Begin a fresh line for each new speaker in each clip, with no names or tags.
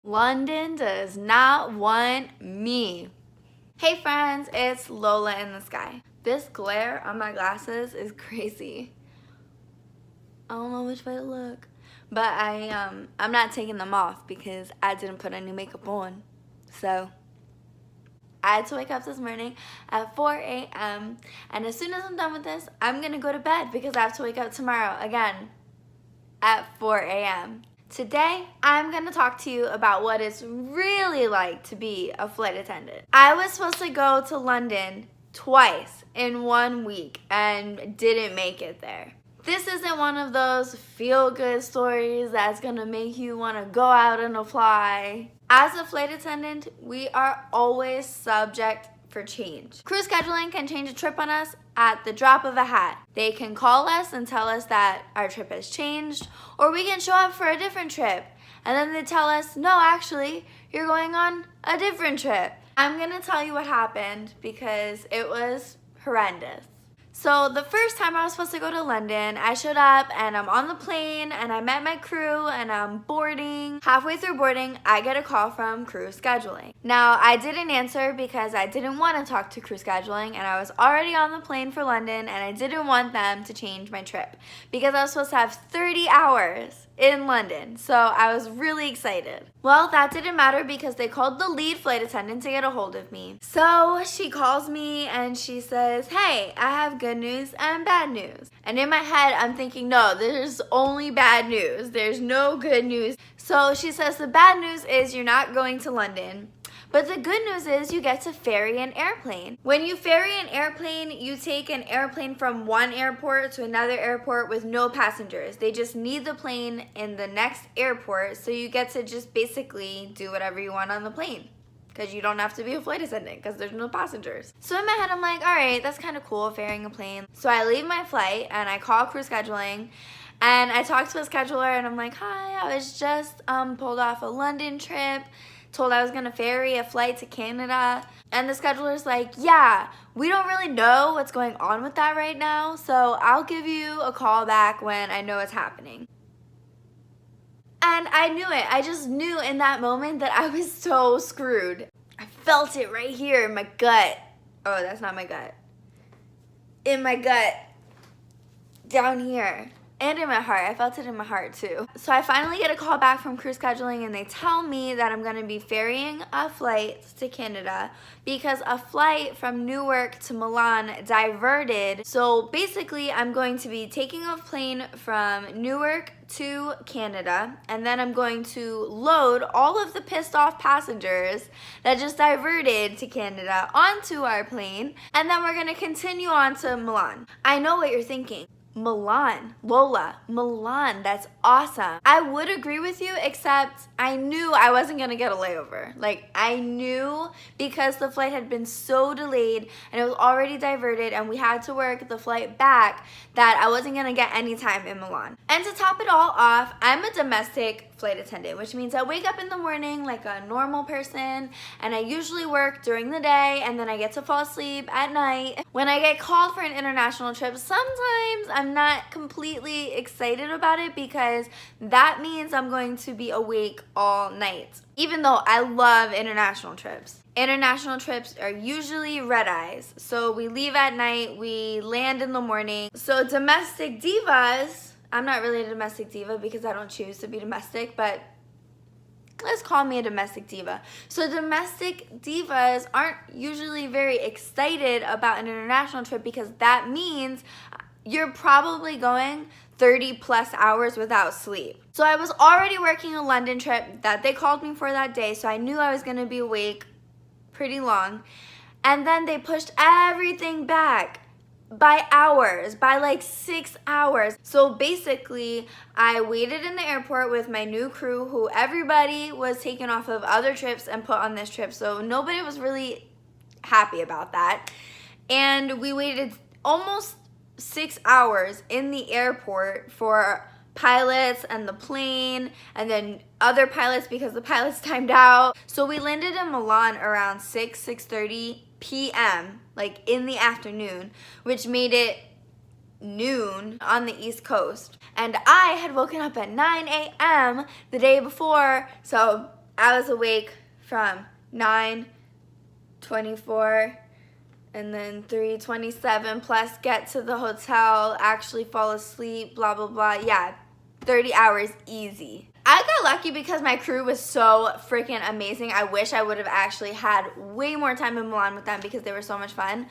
London does not want me. Hey friends, it's Lola in the sky. This glare on my glasses is crazy. I don't know which way to look. But I'm not taking them off because I didn't put any makeup on. So I had to wake up this morning at 4 a.m. and as soon as I'm done with this, I'm gonna go to bed because I have to wake up tomorrow again at 4 a.m. Today, I'm gonna talk to you about what it's really like to be a flight attendant. I was supposed to go to London twice in 1 week and didn't make it there. This isn't one of those feel-good stories that's gonna make you wanna go out and fly. As a flight attendant, we are always subject for change. Crew scheduling can change a trip on us at the drop of a hat. They can call us and tell us that our trip has changed, or we can show up for a different trip and then they tell us, no, actually, you're going on a different trip. I'm gonna tell you what happened because it was horrendous. So the first time I was supposed to go to London, I showed up and I'm on the plane and I met my crew and I'm boarding. Halfway through boarding, I get a call from crew scheduling. Now, I didn't answer because I didn't want to talk to crew scheduling and I was already on the plane for London and I didn't want them to change my trip because I was supposed to have 30 hours in London, so I was really excited. Well, that didn't matter because they called the lead flight attendant to get a hold of me. So she calls me and she says, hey, I have good news and bad news. And in my head, I'm thinking, no, there's only bad news. There's no good news. So she says the bad news is you're not going to London. But the good news is you get to ferry an airplane. When you ferry an airplane, you take an airplane from one airport to another airport with no passengers. They just need the plane in the next airport, so you get to just basically do whatever you want on the plane because you don't have to be a flight attendant because there's no passengers. So in my head, I'm like, all right, that's kind of cool, ferrying a plane. So I leave my flight and I call crew scheduling and I talk to a scheduler and I'm like, hi, I was just pulled off a London trip. Told I was gonna ferry a flight to Canada, and the scheduler's like, yeah, we don't really know what's going on with that right now, so I'll give you a call back when I know what's happening. And I knew it. I just knew in that moment that I was so screwed. I felt it right here in my gut. Oh, that's not my gut. In my gut. Down here. And in my heart. I felt it in my heart too. So I finally get a call back from crew scheduling and they tell me that I'm gonna be ferrying a flight to Canada because a flight from Newark to Milan diverted. So basically I'm going to be taking a plane from Newark to Canada and then I'm going to load all of the pissed off passengers that just diverted to Canada onto our plane and then we're gonna continue on to Milan. I know what you're thinking. Milan, Lola, Milan, that's awesome. I would agree with you, except I knew I wasn't gonna get a layover. Like, I knew because the flight had been so delayed and it was already diverted and we had to work the flight back that I wasn't gonna get any time in Milan. And to top it all off, I'm a domestic flight attendant, which means I wake up in the morning like a normal person and I usually work during the day and then I get to fall asleep at night. When I get called for an international trip, sometimes I'm not completely excited about it because that means I'm going to be awake all night. Even though I love international trips. International trips are usually red eyes. So we leave at night, we land in the morning. So domestic divas, I'm not really a domestic diva because I don't choose to be domestic, but let's call me a domestic diva. So domestic divas aren't usually very excited about an international trip because that means you're probably going 30 plus hours without sleep. So I was already working a London trip that they called me for that day, so I knew I was gonna be awake pretty long. And then they pushed everything back by hours, by like 6 hours. So basically, I waited in the airport with my new crew who everybody was taken off of other trips and put on this trip. So nobody was really happy about that. And we waited almost 6 hours in the airport for pilots and the plane and then other pilots because the pilots timed out. So we landed in Milan around 6:30 p.m. like in the afternoon, which made it noon on the East Coast. And I had woken up at 9 a.m. the day before, so I was awake from 9:24 and then 3:27 plus get to the hotel, actually fall asleep, blah, blah, blah. Yeah, 30 hours easy. I got lucky because my crew was so freaking amazing. I wish I would have actually had way more time in Milan with them because they were so much fun.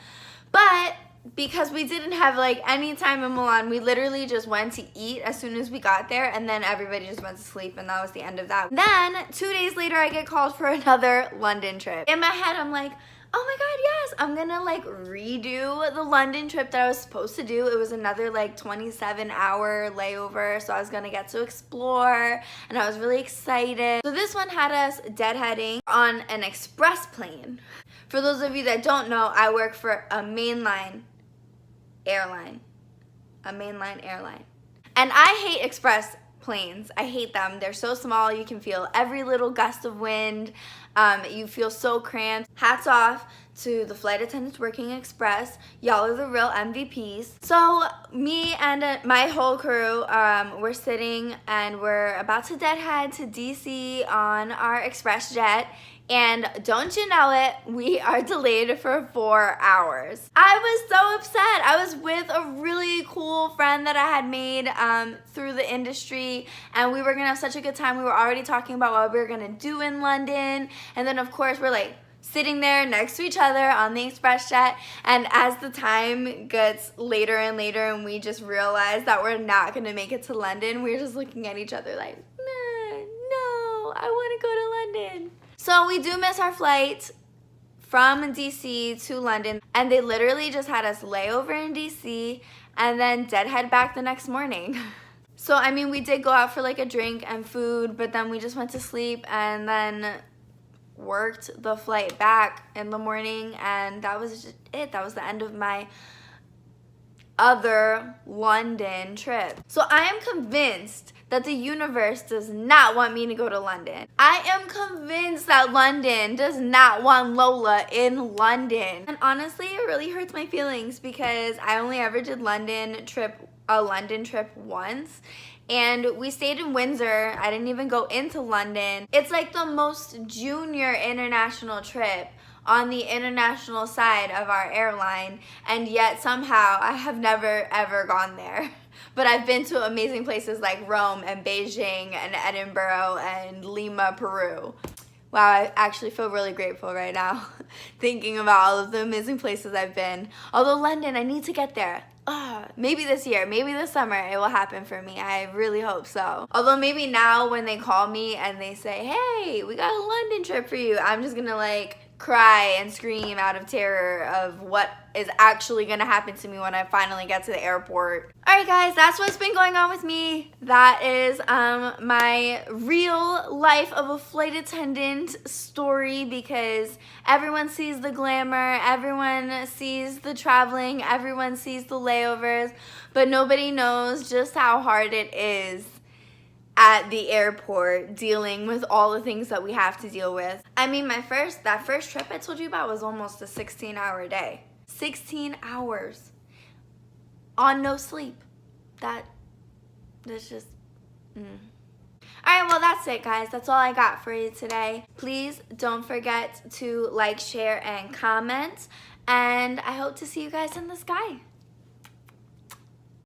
But because we didn't have like any time in Milan, we literally just went to eat as soon as we got there, and then everybody just went to sleep, and that was the end of that. Then 2 days later, I get called for another London trip. In my head, I'm like, oh my god, yes, I'm gonna like redo the London trip that I was supposed to do. It was another like 27-hour layover, so I was gonna get to explore, and I was really excited. So this one had us deadheading on an express plane. For those of you that don't know, I work for a mainline airline. And I hate express planes. I hate them. They're so small. You can feel every little gust of wind. You feel so cramped. Hats off to the flight attendants working express. Y'all are the real MVPs. So me and my whole crew, we're sitting and we're about to deadhead to DC on our express jet. And don't you know it, we are delayed for 4 hours. I was so upset. I was with a really cool friend that I had made through the industry, and we were gonna have such a good time. We were already talking about what we were gonna do in London, and then of course we're like sitting there next to each other on the express jet, and as the time gets later and later and we just realize that we're not gonna make it to London, we're just looking at each other like, no, I wanna go to London. So we do miss our flight from DC to London, and they literally just had us lay over in DC and then deadhead back the next morning. So I mean, we did go out for like a drink and food, but then we just went to sleep and then worked the flight back in the morning, and that was just it. That was the end of my other London trip. So I am convinced that the universe does not want me to go to London. I am convinced that London does not want Lola in London. And honestly, it really hurts my feelings because I only ever did a London trip once. And we stayed in Windsor. I didn't even go into London. It's like the most junior international trip on the international side of our airline, and yet somehow I have never ever gone there. But I've been to amazing places like Rome and Beijing and Edinburgh and Lima, Peru. Wow, I actually feel really grateful right now thinking about all of the amazing places I've been. Although London, I need to get there. Maybe this year, maybe this summer it will happen for me. I really hope so. Although maybe now when they call me and they say, hey, we got a London trip for you, I'm just gonna like cry and scream out of terror of what is actually gonna happen to me when I finally get to the airport. Alright guys, that's what's been going on with me. That is my real life of a flight attendant story, because everyone sees the glamour, everyone sees the traveling, everyone sees the layovers, but nobody knows just how hard it is at the airport dealing with all the things that we have to deal with. I mean, that first trip I told you about was almost a 16-hour day. 16 hours on no sleep. That's just, Alright, well that's it guys. That's all I got for you today. Please don't forget to like, share, and comment. And I hope to see you guys in the sky.